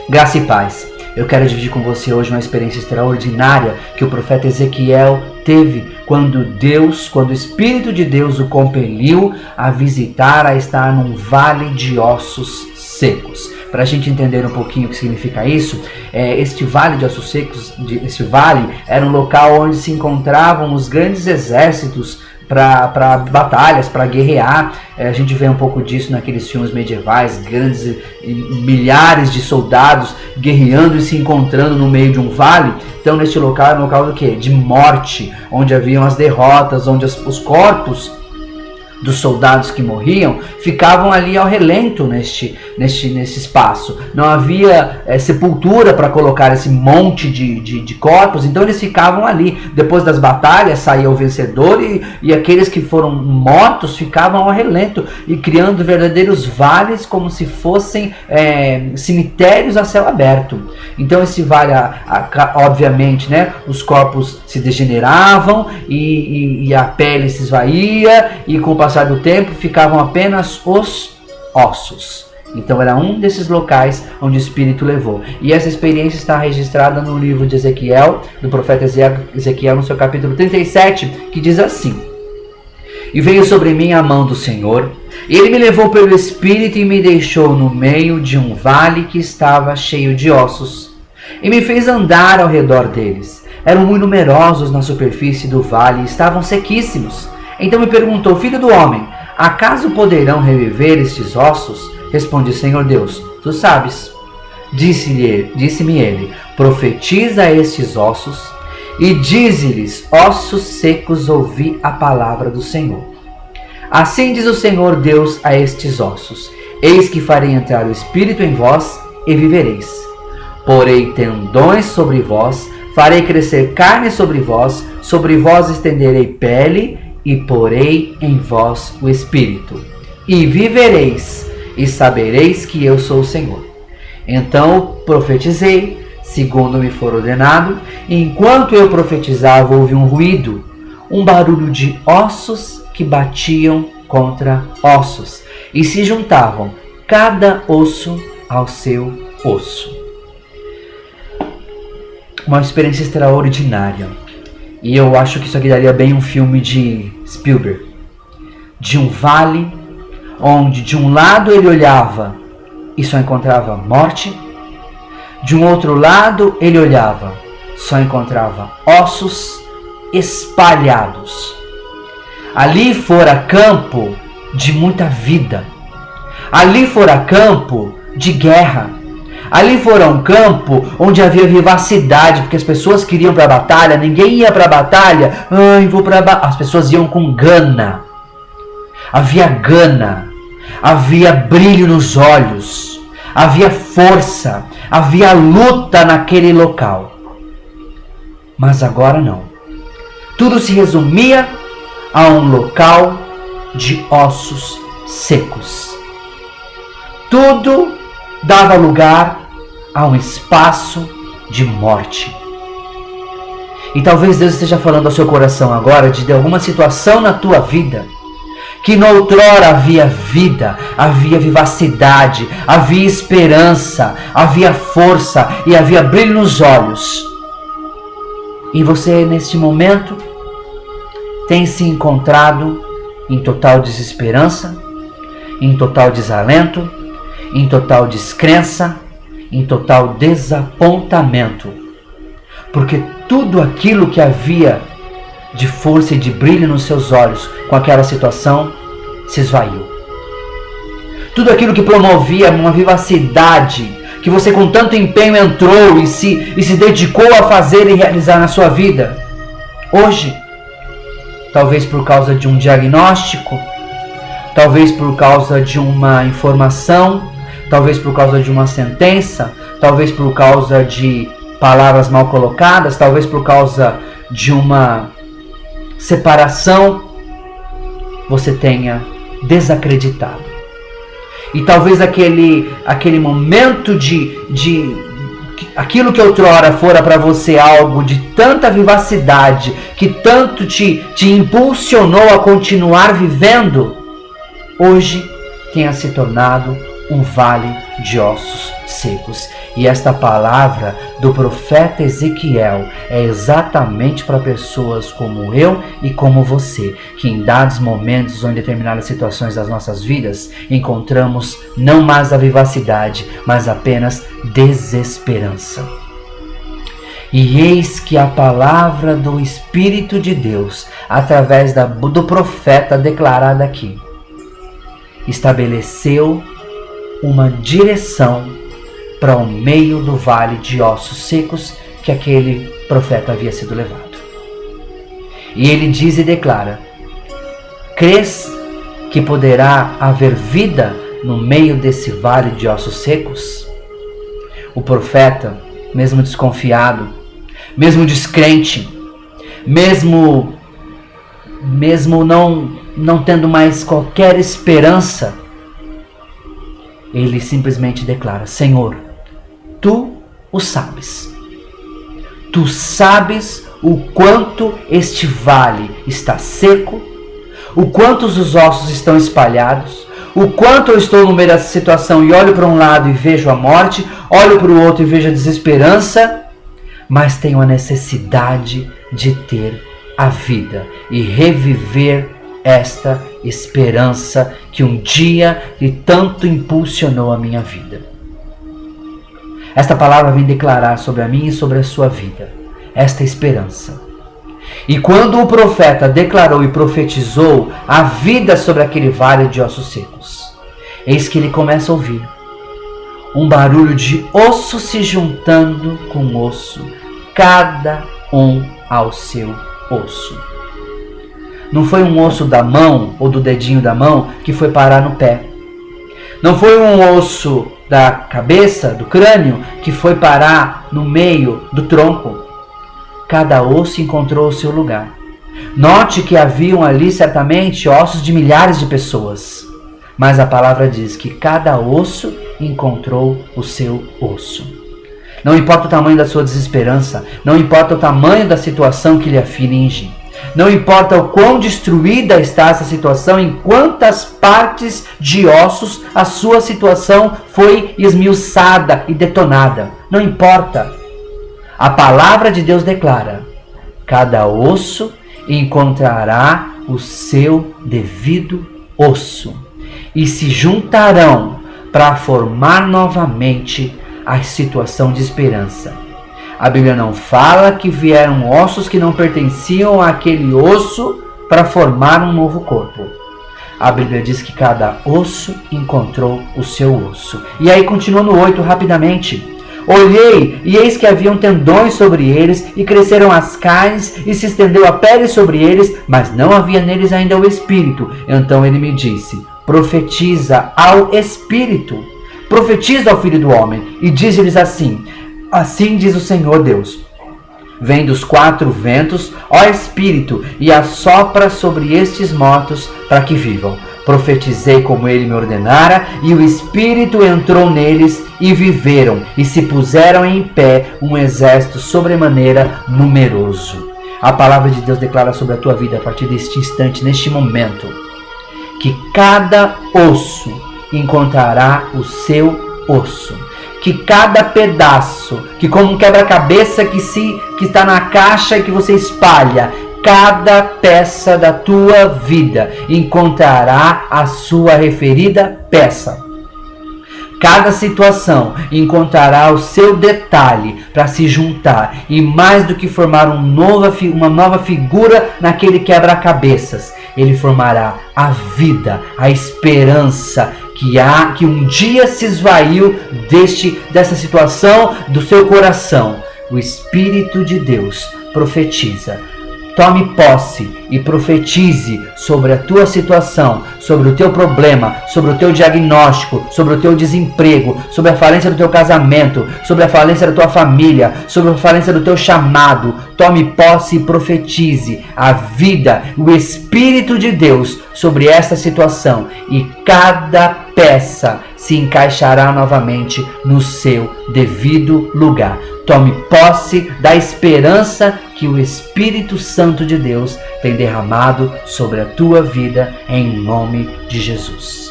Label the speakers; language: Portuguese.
Speaker 1: Graça e paz. Eu quero dividir com você hoje uma experiência extraordinária que o profeta Ezequiel teve quando o Espírito de Deus o compeliu a visitar, a estar num vale de ossos secos. Para a gente entender um pouquinho o que significa isso, este vale de ossos secos, esse vale era um local onde se encontravam os grandes exércitos para batalhas, para guerrear. A gente vê um pouco disso naqueles filmes medievais, grandes milhares de soldados guerreando e se encontrando no meio de um vale. Então neste local era um local do quê? De morte, onde haviam as derrotas, onde os corpos dos soldados que morriam ficavam ali ao relento nesse espaço. Não havia sepultura para colocar esse monte de corpos, então eles ficavam ali. Depois das batalhas saía o vencedor e aqueles que foram mortos ficavam ao relento e criando verdadeiros vales como se fossem cemitérios a céu aberto. Então esse vale, obviamente, né, os corpos se degeneravam e a pele se esvaía e com o passar do tempo ficavam apenas os ossos. Então era um desses locais onde o Espírito levou. E essa experiência está registrada no livro de Ezequiel, do profeta Ezequiel, no seu capítulo 37, que diz assim: E veio sobre mim a mão do Senhor, e ele me levou pelo Espírito e me deixou no meio de um vale que estava cheio de ossos, e me fez andar ao redor deles. Eram muito numerosos na superfície do vale e estavam sequíssimos. Então me perguntou: Filho do homem, acaso poderão reviver estes ossos? Respondi: Senhor Deus, tu sabes. Disse-me ele: Profetiza a estes ossos e dize-lhes: Ossos secos, ouvi a palavra do Senhor. Assim diz o Senhor Deus a estes ossos: Eis que farei entrar o Espírito em vós e vivereis. Porei tendões sobre vós, farei crescer carne sobre vós estenderei pele, e porei em vós o Espírito, e vivereis, e sabereis que eu sou o Senhor. Então profetizei, segundo me for ordenado, e enquanto eu profetizava houve um ruído, um barulho de ossos que batiam contra ossos, e se juntavam, cada osso ao seu osso. Uma experiência extraordinária. E eu acho que isso aqui daria bem um filme de Spielberg. De um vale onde de um lado ele olhava e só encontrava morte. De um outro lado ele olhava, só encontrava ossos espalhados. Ali fora campo de muita vida. Ali fora campo de guerra. Ali fora um campo onde havia vivacidade, porque as pessoas queriam para a batalha, ninguém ia para a batalha, as pessoas iam com gana. Havia gana, havia brilho nos olhos, havia força, havia luta naquele local. Mas agora não. Tudo se resumia a um local de ossos secos. Tudo dava lugar a um espaço de morte. E talvez Deus esteja falando ao seu coração agora de alguma situação na tua vida que noutrora havia vida, havia vivacidade, havia esperança, havia força e havia brilho nos olhos. E você neste momento tem se encontrado em total desesperança, em total desalento, em total descrença, em total desapontamento, porque tudo aquilo que havia de força e de brilho nos seus olhos com aquela situação se esvaiu. Tudo aquilo que promovia uma vivacidade que você com tanto empenho entrou e se dedicou a fazer e realizar na sua vida, hoje, talvez por causa de um diagnóstico, talvez por causa de uma informação, talvez por causa de uma sentença, talvez por causa de palavras mal colocadas, talvez por causa de uma separação, você tenha desacreditado. E talvez aquele momento aquilo que outrora fora para você algo de tanta vivacidade, que tanto te impulsionou a continuar vivendo, hoje tenha se tornado um vale de ossos secos. E esta palavra do profeta Ezequiel é exatamente para pessoas como eu e como você, que em dados momentos ou em determinadas situações das nossas vidas encontramos não mais a vivacidade, mas apenas desesperança. E eis que a palavra do Espírito de Deus, através do profeta declarada aqui, estabeleceu uma direção para o meio do vale de ossos secos que aquele profeta havia sido levado. E ele diz e declara: crês que poderá haver vida no meio desse vale de ossos secos? O profeta, mesmo desconfiado, mesmo descrente, mesmo não tendo mais qualquer esperança, ele simplesmente declara: Senhor, Tu o sabes. Tu sabes o quanto este vale está seco, o quanto os ossos estão espalhados, o quanto eu estou no meio dessa situação e olho para um lado e vejo a morte, olho para o outro e vejo a desesperança, mas tenho a necessidade de ter a vida e reviver esta esperança que um dia lhe tanto impulsionou a minha vida. Esta palavra vem declarar sobre a minha e sobre a sua vida esta esperança. E quando o profeta declarou e profetizou a vida sobre aquele vale de ossos secos, eis que ele começa a ouvir um barulho de osso se juntando com osso, cada um ao seu osso. Não foi um osso da mão ou do dedinho da mão que foi parar no pé. Não foi um osso da cabeça, do crânio, que foi parar no meio do tronco. Cada osso encontrou o seu lugar. Note que haviam ali certamente ossos de milhares de pessoas. Mas a palavra diz que cada osso encontrou o seu osso. Não importa o tamanho da sua desesperança, não importa o tamanho da situação que lhe aflige, não importa o quão destruída está essa situação, em quantas partes de ossos a sua situação foi esmiuçada e detonada. Não importa. A palavra de Deus declara: cada osso encontrará o seu devido osso e se juntarão para formar novamente a situação de esperança. A Bíblia não fala que vieram ossos que não pertenciam àquele osso para formar um novo corpo. A Bíblia diz que cada osso encontrou o seu osso. E aí continua no 8 rapidamente. Olhei, e eis que haviam tendões sobre eles, e cresceram as carnes, e se estendeu a pele sobre eles, mas não havia neles ainda o espírito. Então ele me disse: profetiza ao espírito, profetiza ao filho do homem, e diz-lhes assim: assim diz o Senhor Deus: vem dos 4 ventos, ó Espírito, e assopra sobre estes mortos para que vivam. Profetizei como ele me ordenara, e o Espírito entrou neles, e viveram, e se puseram em pé um exército sobremaneira numeroso. A palavra de Deus declara sobre a tua vida a partir deste instante, neste momento, que cada osso encontrará o seu osso. Que cada pedaço, que como um quebra-cabeça que está na caixa e que você espalha, cada peça da tua vida encontrará a sua referida peça. Cada situação encontrará o seu detalhe para se juntar e mais do que formar uma nova figura naquele quebra-cabeças, ele formará a vida, a esperança que um dia se esvaiu dessa situação do seu coração. O Espírito de Deus profetiza. Tome posse e profetize sobre a tua situação, sobre o teu problema, sobre o teu diagnóstico, sobre o teu desemprego, sobre a falência do teu casamento, sobre a falência da tua família, sobre a falência do teu chamado. Tome posse e profetize a vida, o Espírito de Deus sobre esta situação, e cada peça se encaixará novamente no seu devido lugar. Tome posse da esperança que o Espírito Santo de Deus tem derramado sobre a tua vida, em nome de Jesus.